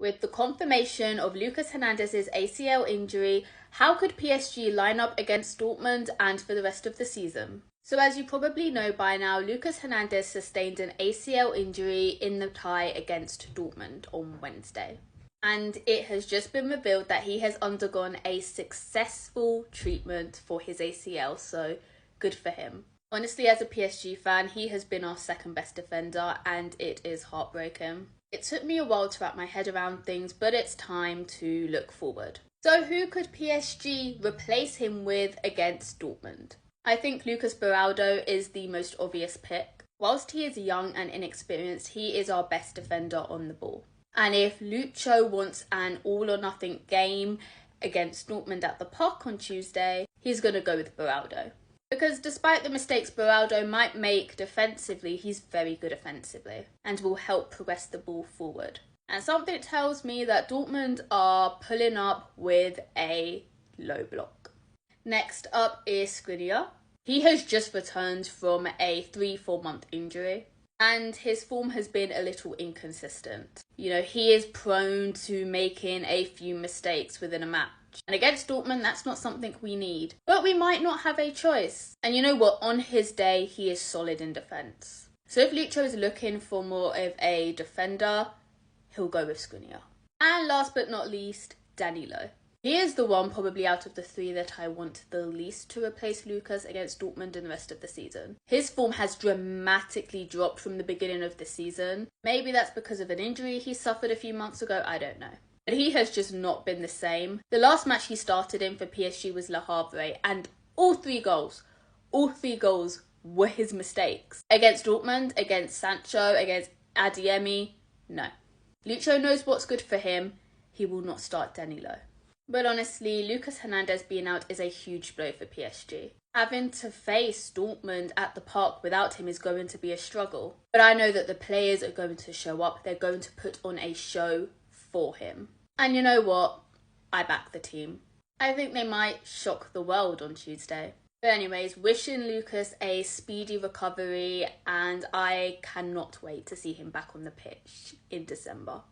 With the confirmation of Lucas Hernandez's ACL injury, how could PSG line up against Dortmund and for the rest of the season? So as you probably know by now, Lucas Hernandez sustained an ACL injury in the tie against Dortmund on Wednesday. And it has just been revealed that he has undergone a successful treatment for his ACL, so good for him. Honestly, as a PSG fan, he has been our second best defender and it is heartbreaking. It took me a while to wrap my head around things, but it's time to look forward. So who could PSG replace him with against Dortmund? I think Lucas Beraldo is the most obvious pick. Whilst he is young and inexperienced, he is our best defender on the ball. And if Lucho wants an all-or-nothing game against Dortmund at the Park on Tuesday, he's going to go with Beraldo. Because despite the mistakes Beraldo might make defensively, he's very good offensively and will help progress the ball forward. And something tells me that Dortmund are pulling up with a low block. Next up is Skriniar. He has just returned from a 3-4 month injury and his form has been a little inconsistent. You know, he is prone to making a few mistakes within a match. And against Dortmund, that's not something we need. But we might not have a choice. And you know what? On his day, he is solid in defence. So if Lucho is looking for more of a defender, he'll go with Skriniar. And last but not least, Danilo. He is the one probably out of the three that I want the least to replace Lucas against Dortmund in the rest of the season. His form has dramatically dropped from the beginning of the season. Maybe that's because of an injury he suffered a few months ago, I don't know. But he has just not been the same. The last match he started in for PSG was Le Havre, and all three goals were his mistakes. Against Dortmund, against Sancho, against Adeyemi, no. Lucho knows what's good for him. He will not start Danilo. But honestly, Lucas Hernandez being out is a huge blow for PSG. Having to face Dortmund at the Park without him is going to be a struggle. But I know that the players are going to show up. They're going to put on a show for him. And you know what? I back the team. I think they might shock the world on Tuesday. But anyways, wishing Lucas a speedy recovery and I cannot wait to see him back on the pitch in December.